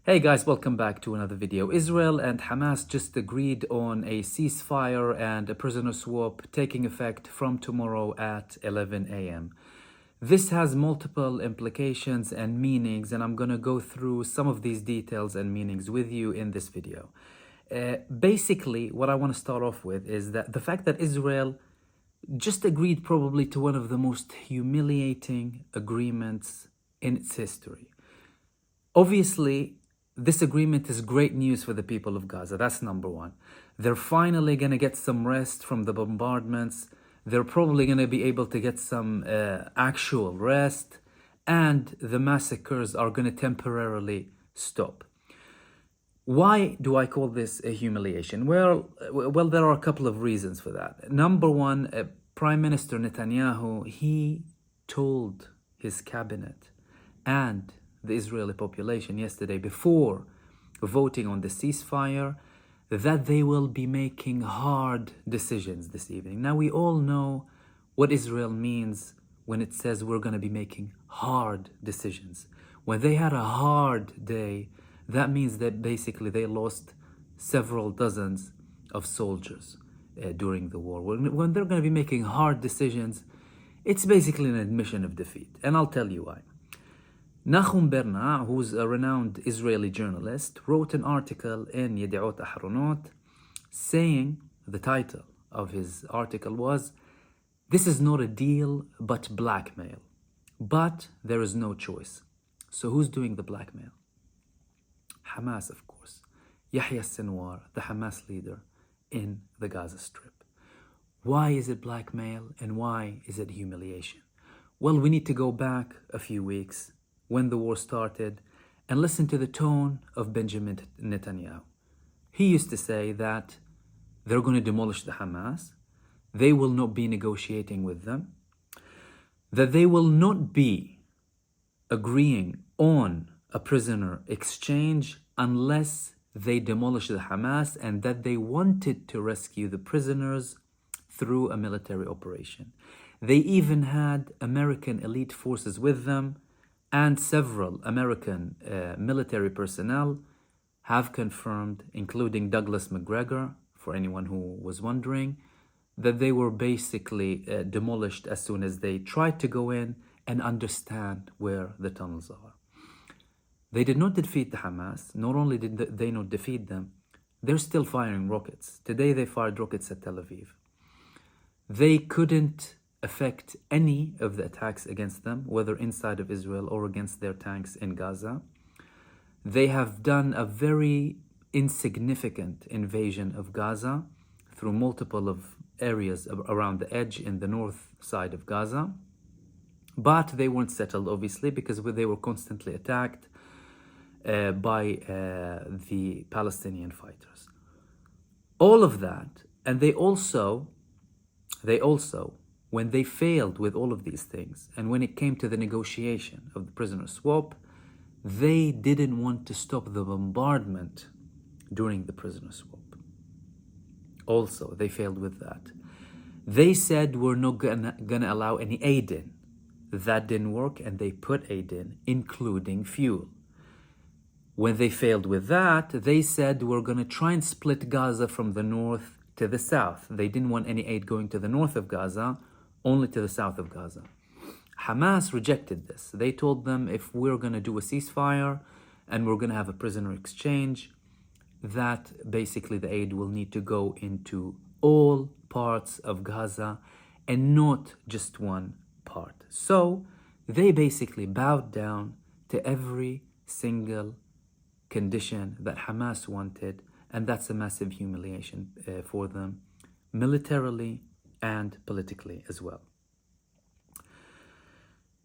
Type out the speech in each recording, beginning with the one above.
Hey guys, welcome back to another video. Israel and Hamas just agreed on a ceasefire and a prisoner swap taking effect from tomorrow at 11 a.m. This has multiple implications and meanings, and I'm going to go through some of these details and meanings with you in this video. Basically, what I want to start off with is that the fact that Israel just agreed probably to one of the most humiliating agreements in its history. Obviously, this agreement is great news for the people of Gaza. That's number one. They're finally going to get some rest from the bombardments. They're probably going to be able to get some actual rest, and the massacres are going to temporarily stop. Why do I call this a humiliation? Well, there are a couple of reasons for that. Number one, Prime Minister Netanyahu, he told his cabinet and the Israeli population yesterday, before voting on the ceasefire, that they will be making hard decisions this evening. Now, we all know what Israel means when it says we're going to be making hard decisions. When they had a hard day, that means that basically they lost several dozens of soldiers during the war. When they're going to be making hard decisions, it's basically an admission of defeat. And I'll tell you why. Nahum Berna, who's a renowned Israeli journalist, wrote an article in Yediot Ahronot saying, the title of his article was, "This is not a deal but blackmail. But there is no choice." So who's doing the blackmail? Hamas, of course. Yahya Sinwar, the Hamas leader in the Gaza Strip. Why is it blackmail and why is it humiliation? Well, we need to go back a few weeks when the war started and listen to the tone of Benjamin Netanyahu. He used to say that they're going to demolish the Hamas, they will not be negotiating with them, that they will not be agreeing on a prisoner exchange unless they demolish the Hamas, and that they wanted to rescue the prisoners through a military operation. They even had American elite forces with them, and several American military personnel have confirmed, including Douglas McGregor, for anyone who was wondering, that they were basically demolished as soon as they tried to go in and understand where the tunnels are. They did not defeat the Hamas. Not only did they not defeat them, they're still firing rockets. Today they fired rockets at Tel Aviv. They couldn't affect any of the attacks against them, whether inside of Israel or against their tanks in Gaza. They have done a very insignificant invasion of Gaza through multiple of areas around the edge in the north side of Gaza. But they weren't settled, obviously, because they were constantly attacked by the Palestinian fighters. All of that, and they also, when they failed with all of these things, and when it came to the negotiation of the prisoner swap, they didn't want to stop the bombardment during the prisoner swap. Also, they failed with that. They said we're not gonna allow any aid in. That didn't work, and they put aid in, including fuel. When they failed with that, they said we're gonna try and split Gaza from the north to the south. They didn't want any aid going to the north of Gaza, only to the south of Gaza. Hamas rejected this. They told them, if we're going to do a ceasefire and we're going to have a prisoner exchange, that basically the aid will need to go into all parts of Gaza and not just one part. So they basically bowed down to every single condition that Hamas wanted, and that's a massive humiliation for them, militarily and politically as well.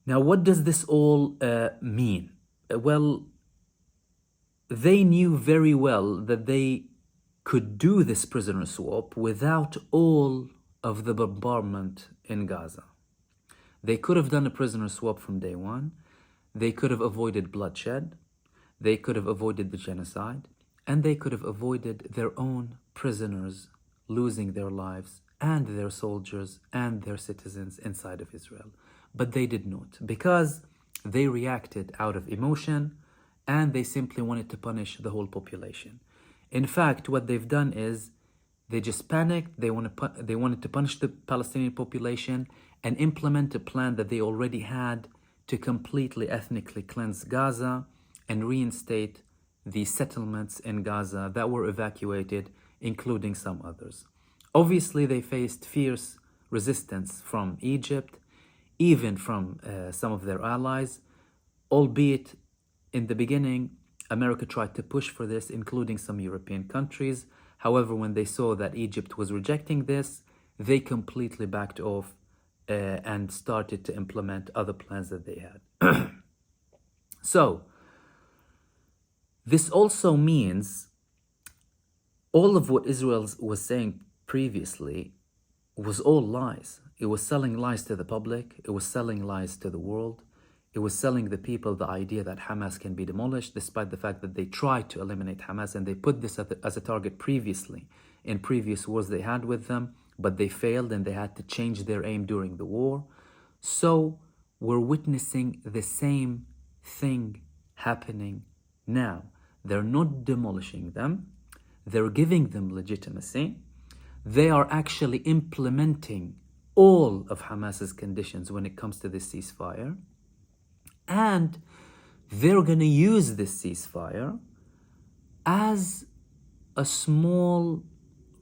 Now, what does this all mean? Well, they knew very well that they could do this prisoner swap without all of the bombardment in Gaza. They could have done a prisoner swap from day one. They could have avoided bloodshed. They could have avoided the genocide. And they could have avoided their own prisoners losing their lives, and their soldiers and their citizens inside of Israel. But they did not, because they reacted out of emotion and they simply wanted to punish the whole population. In fact, what they've done is they just panicked. They wanted to punish the Palestinian population and implement a plan that they already had to completely ethnically cleanse Gaza and reinstate the settlements in Gaza that were evacuated, including some others. Obviously, they faced fierce resistance from Egypt, even from some of their allies, albeit in the beginning, America tried to push for this, including some European countries. However, when they saw that Egypt was rejecting this, they completely backed off and started to implement other plans that they had. So, this also means all of what Israel was saying previously was all lies. It was selling lies to the public. It was selling lies to the world. It was selling the people the idea that Hamas can be demolished, despite the fact that they tried to eliminate Hamas and they put this as a target previously in previous wars they had with them, but they failed and they had to change their aim during the war. So we're witnessing the same thing happening now. They're not demolishing them. They're giving them legitimacy. They are actually implementing all of Hamas's conditions when it comes to this ceasefire. And they're going to use this ceasefire as a small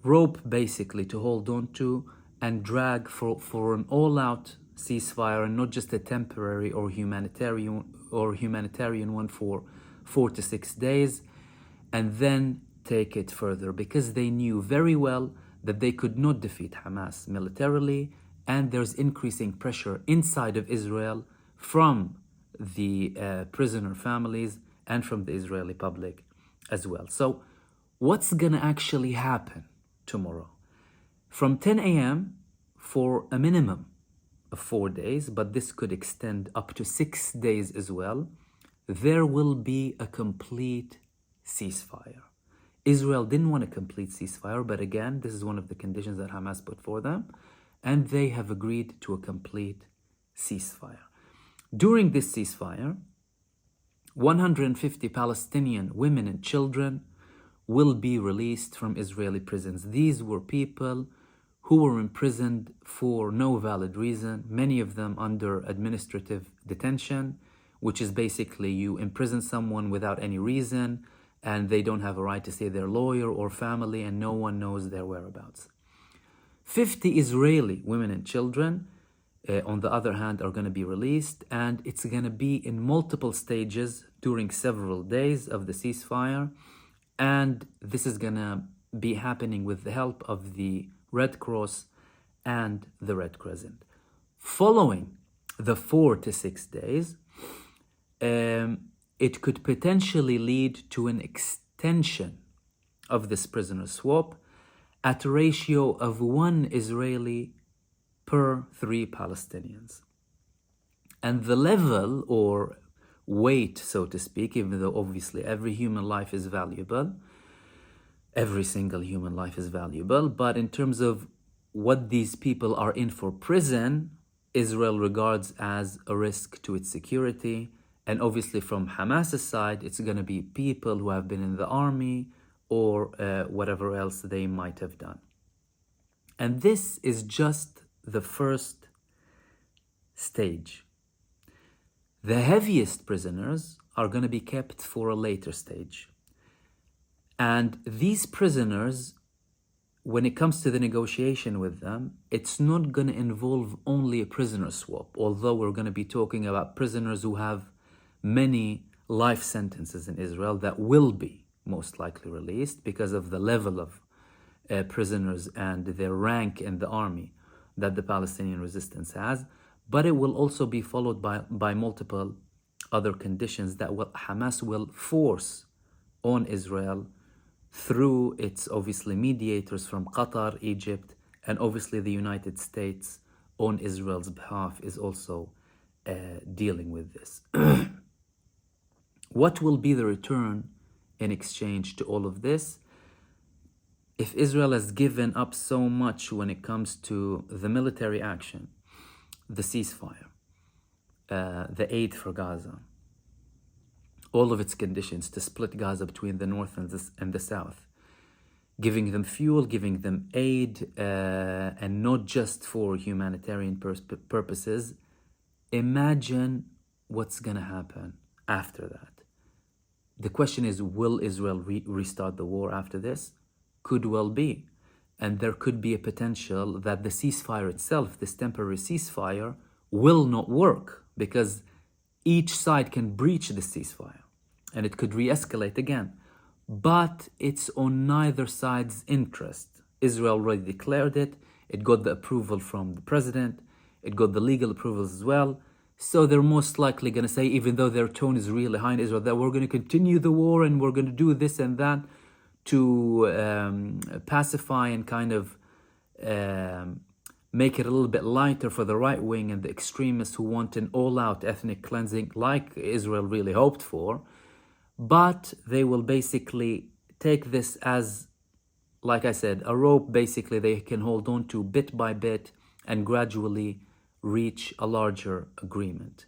rope, basically, to hold on to and drag for an all-out ceasefire, and not just a temporary or humanitarian one for 4 to 6 days, and then take it further, because they knew very well that they could not defeat Hamas militarily, and there's increasing pressure inside of Israel from the prisoner families and from the Israeli public as well. So what's gonna actually happen tomorrow? From 10 a.m. for a minimum of 4 days, but this could extend up to 6 days as well, there will be a complete ceasefire. Israel didn't want a complete ceasefire, but again, this is one of the conditions that Hamas put for them, and they have agreed to a complete ceasefire. During this ceasefire, 150 Palestinian women and children will be released from Israeli prisons. These were people who were imprisoned for no valid reason, many of them under administrative detention, which is basically you imprison someone without any reason, and they don't have a right to see their lawyer or family, and no one knows their whereabouts. 50 Israeli women and children, on the other hand, are going to be released, and it's going to be in multiple stages during several days of the ceasefire, and this is going to be happening with the help of the Red Cross and the Red Crescent. Following the 4 to 6 days, it could potentially lead to an extension of this prisoner swap at a ratio of 1 Israeli per 3 Palestinians. And the level or weight, so to speak, even though obviously every human life is valuable, every single human life is valuable, but in terms of what these people are in for prison, Israel regards as a risk to its security. And obviously from Hamas's side, it's going to be people who have been in the army or whatever else they might have done. And this is just the first stage. The heaviest prisoners are going to be kept for a later stage. And these prisoners, when it comes to the negotiation with them, it's not going to involve only a prisoner swap, although we're going to be talking about prisoners who have many life sentences in Israel that will be most likely released because of the level of prisoners and their rank in the army that the Palestinian resistance has. But it will also be followed by multiple other conditions that Hamas will force on Israel through its obviously mediators from Qatar, Egypt, and obviously the United States on Israel's behalf is also dealing with this. What will be the return in exchange to all of this? If Israel has given up so much when it comes to the military action, the ceasefire, the aid for Gaza, all of its conditions to split Gaza between the north and the south, giving them fuel, giving them aid, and not just for humanitarian purposes. Imagine what's going to happen after that. The question is, will Israel restart the war after this? Could well be. And there could be a potential that the ceasefire itself, this temporary ceasefire, will not work because each side can breach the ceasefire and it could re-escalate again. But it's on neither side's interest. Israel already declared it. It got the approval from the president. It got the legal approvals as well. So they're most likely going to say, even though their tone is really high in Israel, that we're going to continue the war and we're going to do this and that to pacify and kind of make it a little bit lighter for the right wing and the extremists who want an all-out ethnic cleansing like Israel really hoped for. But they will basically take this as, like I said, a rope basically they can hold on to bit by bit and gradually reach a larger agreement.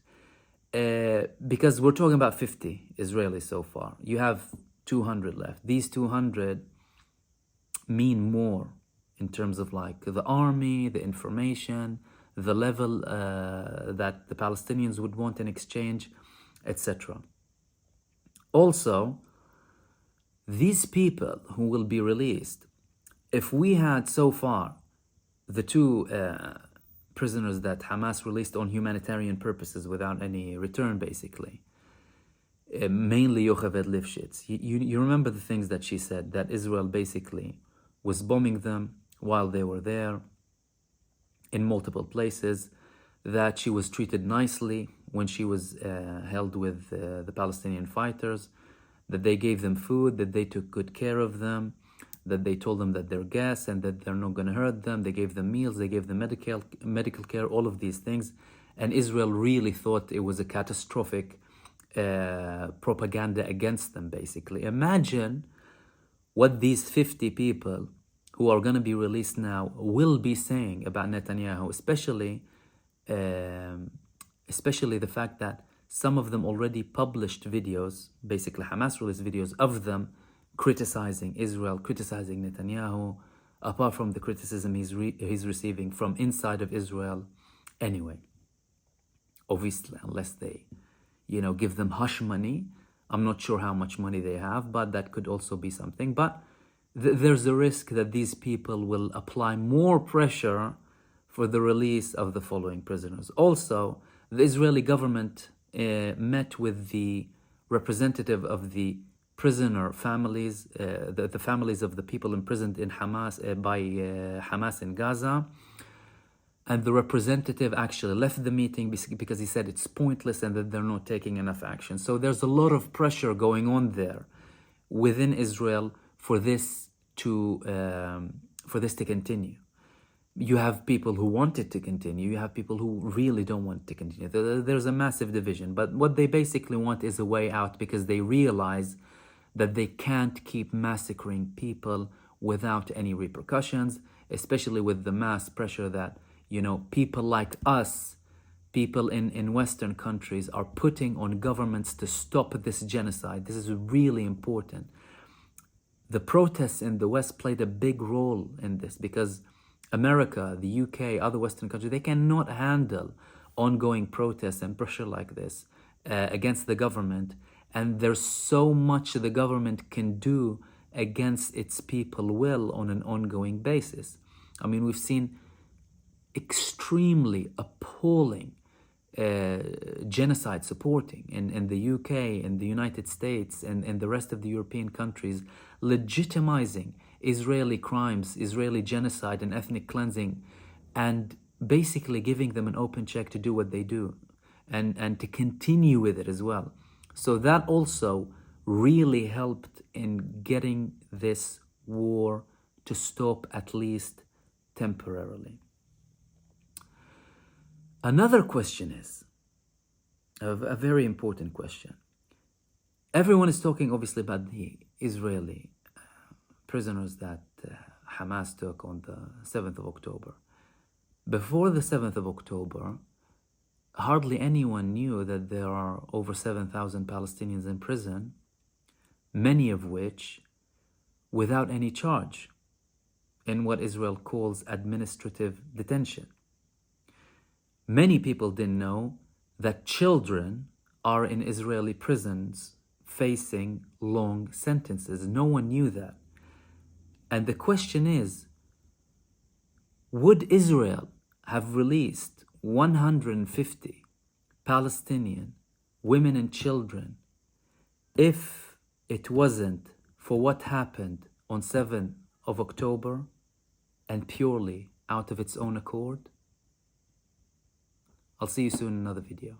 Because we're talking about 50 Israelis so far. You have 200 left. These 200 mean more in terms of like the army, the information, the level that the Palestinians would want in exchange, etc. Also, these people who will be released, if we had so far the two prisoners that Hamas released on humanitarian purposes without any return, basically, mainly Yocheved Lifshitz, you remember the things that she said, that Israel basically was bombing them while they were there in multiple places, that she was treated nicely when she was held with the Palestinian fighters, that they gave them food, that they took good care of them, that they told them that they're guests and that they're not going to hurt them. They gave them meals, they gave them medical care, all of these things. And Israel really thought it was a catastrophic propaganda against them, basically. Imagine what these 50 people who are going to be released now will be saying about Netanyahu, especially the fact that some of them already published videos, basically Hamas released videos of them criticizing Israel, criticizing Netanyahu, apart from the criticism he's receiving from inside of Israel anyway. Obviously, unless they, give them hush money. I'm not sure how much money they have, but that could also be something. But there's a risk that these people will apply more pressure for the release of the following prisoners. Also, the Israeli government met with the representative of the prisoner families, the families of the people imprisoned in Hamas by Hamas in Gaza. And the representative actually left the meeting because he said it's pointless and that they're not taking enough action. So there's a lot of pressure going on there within Israel for this to continue. You have people who want it to continue. You have people who really don't want it to continue. There's a massive division. But what they basically want is a way out because they realize that they can't keep massacring people without any repercussions, especially with the mass pressure that, people like us, people in Western countries are putting on governments to stop this genocide. This is really important. The protests in the West played a big role in this because America, the UK, other Western countries, they cannot handle ongoing protests and pressure like this against the government. And there's so much the government can do against its people will on an ongoing basis. I mean, we've seen extremely appalling genocide supporting in the UK, in the United States, and in the rest of the European countries, legitimizing Israeli crimes, Israeli genocide and ethnic cleansing, and basically giving them an open check to do what they do and to continue with it as well. So that also really helped in getting this war to stop, at least temporarily. Another question is, a very important question. Everyone is talking obviously about the Israeli prisoners that Hamas took on the 7th of October. Before the 7th of October, hardly anyone knew that there are over 7,000 Palestinians in prison, many of which without any charge, in what Israel calls administrative detention. Many people didn't know that children are in Israeli prisons facing long sentences. No one knew that. And the question is, would Israel have released 150 Palestinian women and children if it wasn't for what happened on 7th of October and purely out of its own accord? I'll see you soon in another video.